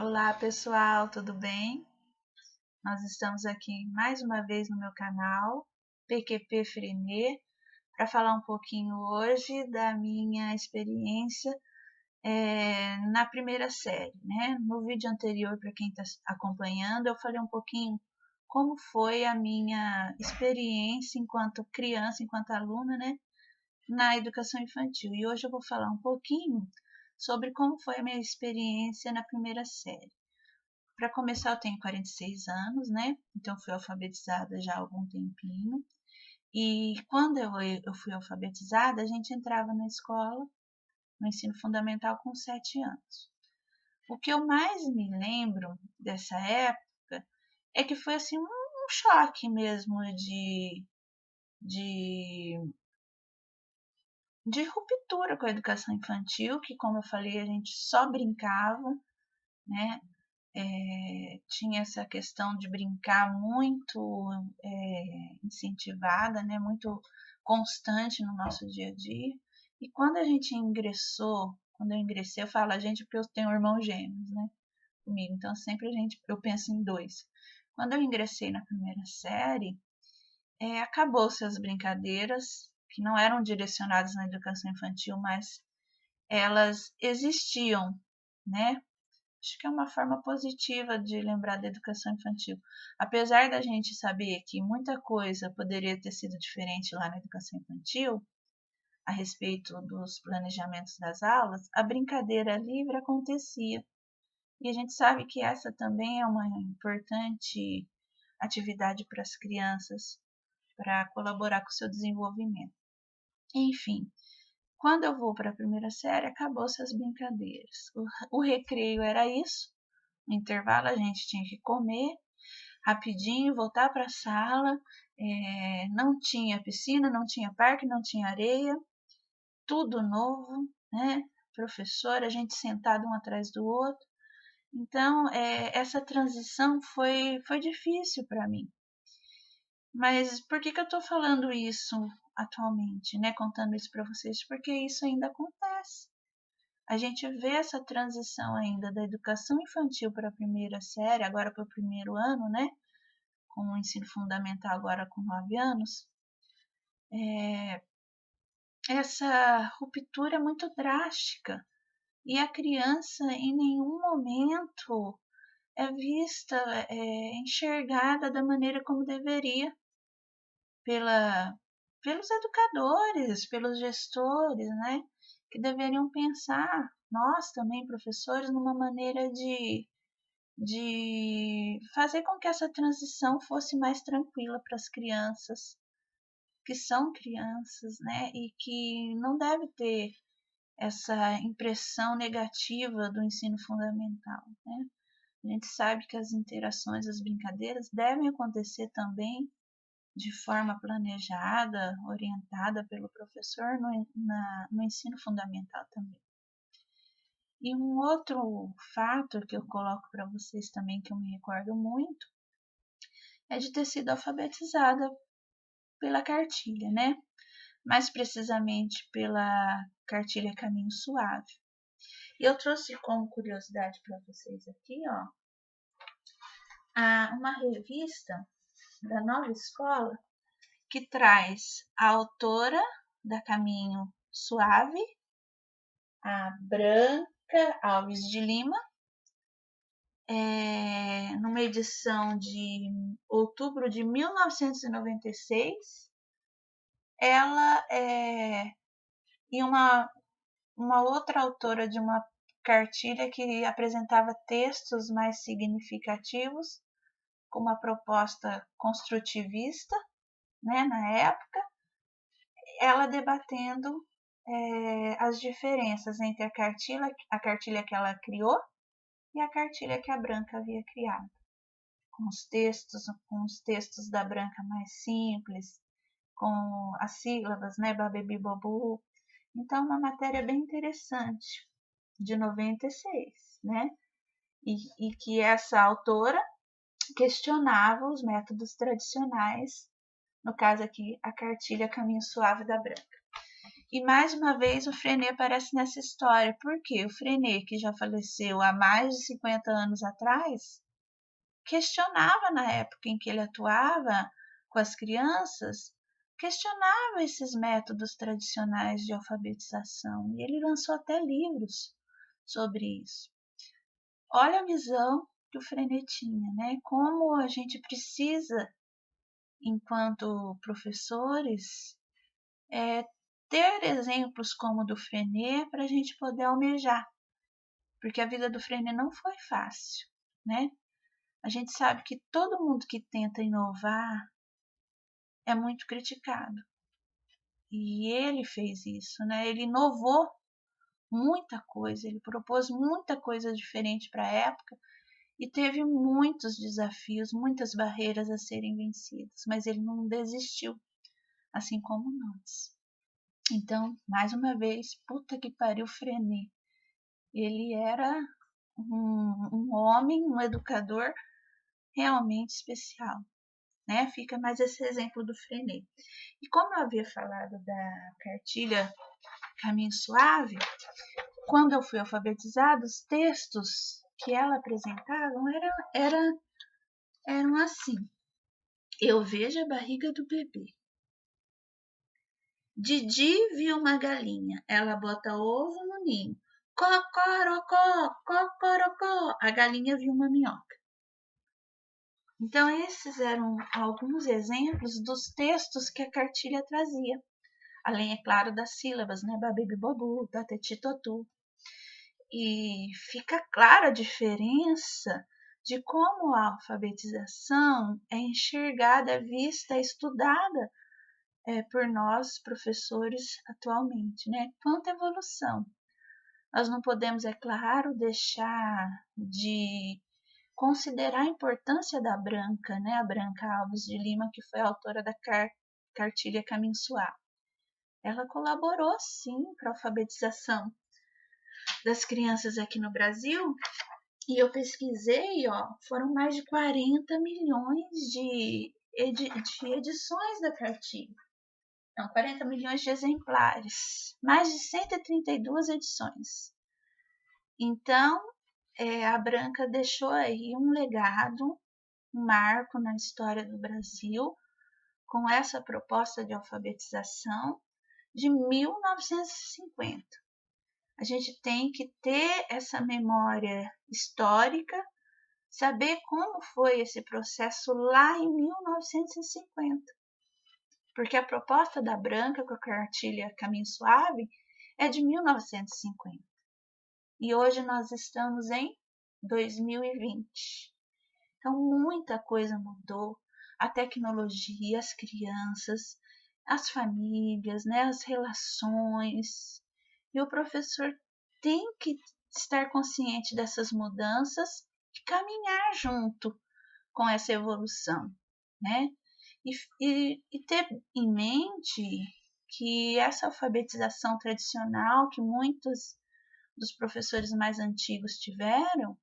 Olá pessoal, tudo bem? Nós estamos aqui mais uma vez no meu canal PQP Frenê para falar um pouquinho hoje da minha experiência na primeira série, né? No vídeo anterior, para quem está acompanhando, eu falei um pouquinho como foi a minha experiência enquanto criança, enquanto aluna, né? Na educação infantil. E hoje eu vou falar um pouquinho sobre como foi a minha experiência na primeira série. Para começar, eu tenho 46 anos, né? Então, fui alfabetizada já há algum tempinho. E quando eu fui alfabetizada, a gente entrava na escola, no ensino fundamental, com 7 anos. O que eu mais me lembro dessa época é que foi assim um choque mesmo de, de ruptura com a educação infantil, que, como eu falei, a gente só brincava, né? Tinha essa questão de brincar muito incentivada, né, muito constante no nosso dia a dia. E quando a gente ingressou, quando eu ingressei, eu falo a gente porque eu tenho irmãos gêmeos, né, comigo. Então sempre eu penso em dois. Quando eu ingressei na primeira série, acabou-se as brincadeiras que não eram direcionadas na educação infantil, mas elas existiam, né? Acho que é uma forma positiva de lembrar da educação infantil. Apesar da gente saber que muita coisa poderia ter sido diferente lá na educação infantil, a respeito dos planejamentos das aulas, a brincadeira livre acontecia. E a gente sabe que essa também é uma importante atividade para as crianças, para colaborar com o seu desenvolvimento. Enfim, quando eu vou para a primeira série, acabou-se as brincadeiras. O recreio era isso. No intervalo a gente tinha que comer rapidinho, voltar para a sala. Não tinha piscina, não tinha parque, não tinha areia, tudo novo, né? Professor, a gente sentado um atrás do outro. Então, essa transição foi difícil para mim. Mas por que eu estou falando isso atualmente, né? Contando isso para vocês? Porque isso ainda acontece. A gente vê essa transição ainda da educação infantil para a primeira série, agora para o primeiro ano, né? Com o ensino fundamental agora com 9 anos. Essa ruptura é muito drástica e a criança em nenhum momento é vista, enxergada da maneira como deveria pela, pelos educadores, pelos gestores, né? Que deveriam pensar, nós também, professores, numa maneira de fazer com que essa transição fosse mais tranquila para as crianças, que são crianças, né? E que não deve ter essa impressão negativa do ensino fundamental, né? A gente sabe que as interações, as brincadeiras devem acontecer também de forma planejada, orientada pelo professor no ensino fundamental também. E um outro fato que eu coloco para vocês também, que eu me recordo muito, é de ter sido alfabetizada pela cartilha, né? Mais precisamente pela cartilha Caminho Suave. E eu trouxe como curiosidade para vocês aqui, ó, uma revista da Nova Escola que traz a autora da Caminho Suave, a Branca Alves de Lima, numa edição de outubro de 1996, ela e uma outra autora de uma cartilha que apresentava textos mais significativos, com uma proposta construtivista, né, na época, ela debatendo as diferenças entre a cartilha que ela criou e a cartilha que a Branca havia criado, com os textos da Branca mais simples, com as sílabas, né, babebi bobu. Então, uma matéria bem interessante, de 96, né? E que essa autora questionava os métodos tradicionais, no caso aqui, a cartilha Caminho Suave da Branca. E mais uma vez o Freinet aparece nessa história. Por quê? O Freinet, que já faleceu há mais de 50 anos atrás, questionava na época em que ele atuava com as crianças, questionava esses métodos tradicionais de alfabetização. E ele lançou até livros sobre isso. Olha a visão que o Freinet tinha, né? Como a gente precisa, enquanto professores, ter exemplos como o do Freinet para a gente poder almejar, porque a vida do Freinet não foi fácil, né? A gente sabe que todo mundo que tenta inovar é muito criticado. E ele fez isso, né? Ele inovou muita coisa, ele propôs muita coisa diferente para a época e teve muitos desafios, muitas barreiras a serem vencidas, mas ele não desistiu, assim como nós. Então, mais uma vez, puta que pariu, Freinet. Ele era um homem, um educador realmente especial, né? Fica mais esse exemplo do Freinet. E como eu havia falado da cartilha Caminho Suave, quando eu fui alfabetizada, os textos que ela apresentava eram assim. Eu vejo a barriga do bebê. Didi viu uma galinha, ela bota ovo no ninho. Cocorocó, cocorocó. A galinha viu uma minhoca. Então, esses eram alguns exemplos dos textos que a cartilha trazia. Além, é claro, das sílabas, né? Babibi bobu, tateti totu. E fica clara a diferença de como a alfabetização é enxergada, é vista, é estudada por nós, professores, atualmente, né? Quanta evolução. Nós não podemos, é claro, deixar de considerar a importância da Branca, né? A Branca Alves de Lima, que foi a autora da cartilha Caminho Suave. Ela colaborou, sim, para a alfabetização das crianças aqui no Brasil. E eu pesquisei, ó, foram mais de 40 milhões de edições da cartilha. Não, 40 milhões de exemplares. Mais de 132 edições. Então, a Branca deixou aí um legado, um marco na história do Brasil, com essa proposta de alfabetização de 1950. A gente tem que ter essa memória histórica, saber como foi esse processo lá em 1950. Porque a proposta da Branca com a cartilha Caminho Suave é de 1950. E hoje nós estamos em 2020. Então, muita coisa mudou. A tecnologia, as crianças, as famílias, né, as relações. E o professor tem que estar consciente dessas mudanças e caminhar junto com essa evolução, né? E ter em mente que essa alfabetização tradicional que muitos dos professores mais antigos tiveram,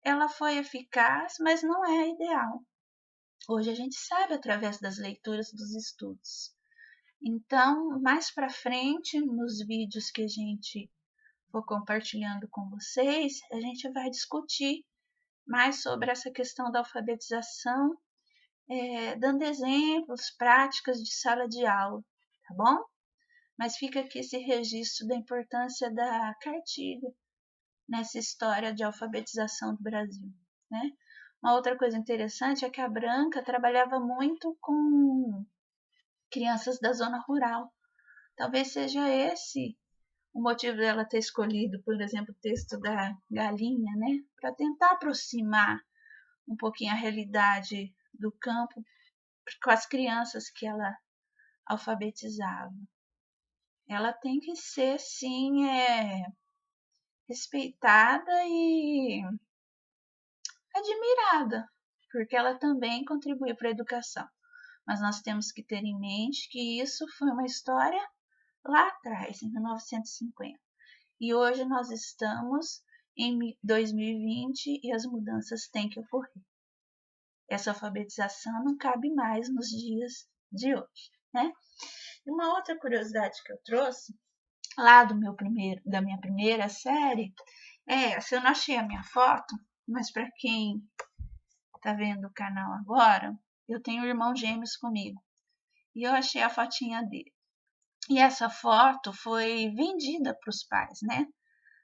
ela foi eficaz, mas não é a ideal. Hoje a gente sabe através das leituras dos estudos. Então, mais para frente, nos vídeos que a gente for compartilhando com vocês, a gente vai discutir mais sobre essa questão da alfabetização, dando exemplos, práticas de sala de aula, tá bom? Mas fica aqui esse registro da importância da cartilha nessa história de alfabetização do Brasil, né? Uma outra coisa interessante é que a Branca trabalhava muito com crianças da zona rural. Talvez seja esse o motivo dela ter escolhido, por exemplo, o texto da galinha, né? Para tentar aproximar um pouquinho a realidade do campo com as crianças que ela alfabetizava. Ela tem que ser, sim, respeitada e admirada, porque ela também contribuiu para a educação. Mas nós temos que ter em mente que isso foi uma história lá atrás, em 1950. E hoje nós estamos em 2020 e as mudanças têm que ocorrer. Essa alfabetização não cabe mais nos dias de hoje. né? E uma outra curiosidade que eu trouxe lá da minha primeira série essa. Eu não achei a minha foto, mas para quem tá vendo o canal agora, eu tenho irmãos gêmeos comigo e eu achei a fotinha dele. E essa foto foi vendida para os pais, né?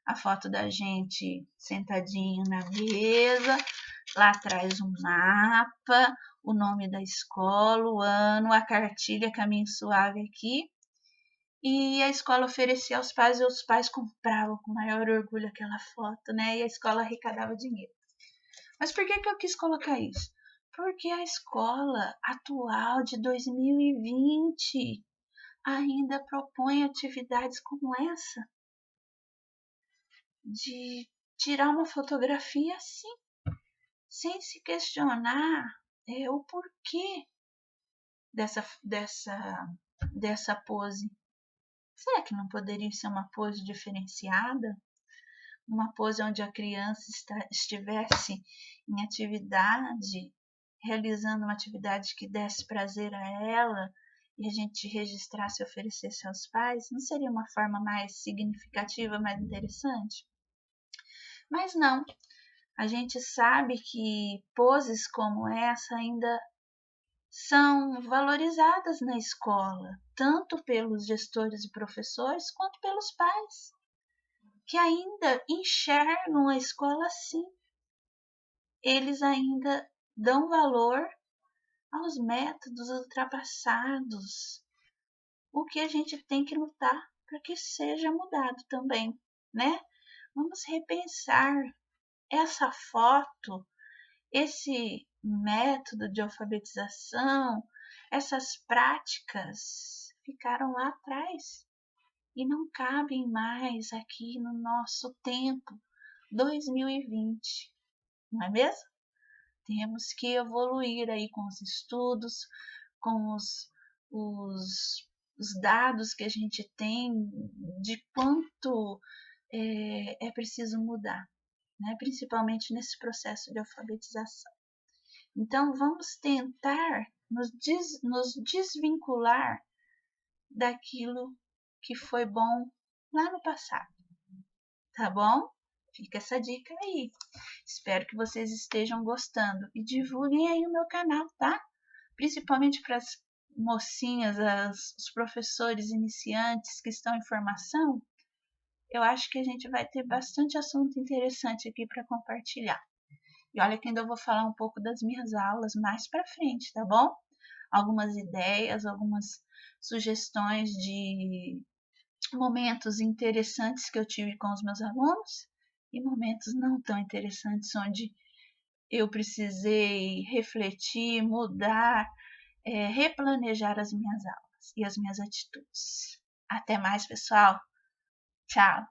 A foto da gente sentadinho na mesa, lá atrás um mapa, o nome da escola, o ano, a cartilha Caminho Suave aqui. E a escola oferecia aos pais e os pais compravam com maior orgulho aquela foto, né? E a escola arrecadava dinheiro. Mas por que eu quis colocar isso? Porque a escola atual de 2020 ainda propõe atividades como essa, de tirar uma fotografia assim, sem se questionar o porquê dessa pose. Será que não poderia ser uma pose diferenciada? Uma pose onde a criança estivesse em atividade, realizando uma atividade que desse prazer a ela e a gente registrasse e oferecesse aos pais? Não seria uma forma mais significativa, mais interessante? Mas não, a gente sabe que poses como essa ainda são valorizadas na escola, tanto pelos gestores e professores quanto pelos pais, que ainda enxergam a escola assim. Eles ainda dão valor aos métodos ultrapassados, o que a gente tem que lutar para que seja mudado também, né? Vamos repensar essa foto, esse método de alfabetização, essas práticas ficaram lá atrás e não cabem mais aqui no nosso tempo 2020, não é mesmo? Temos que evoluir aí com os estudos, com os dados que a gente tem de quanto é preciso mudar, né? Principalmente nesse processo de alfabetização. Então, vamos tentar nos desvincular daquilo que foi bom lá no passado, tá bom? Fica essa dica aí. Espero que vocês estejam gostando e divulguem aí o meu canal, tá? Principalmente para as mocinhas, os professores iniciantes que estão em formação. Eu acho que a gente vai ter bastante assunto interessante aqui para compartilhar. E olha que ainda vou falar um pouco das minhas aulas mais para frente, tá bom? Algumas ideias, algumas sugestões de momentos interessantes que eu tive com os meus alunos e momentos não tão interessantes onde eu precisei refletir, mudar, replanejar as minhas aulas e as minhas atitudes. Até mais, pessoal. Tchau.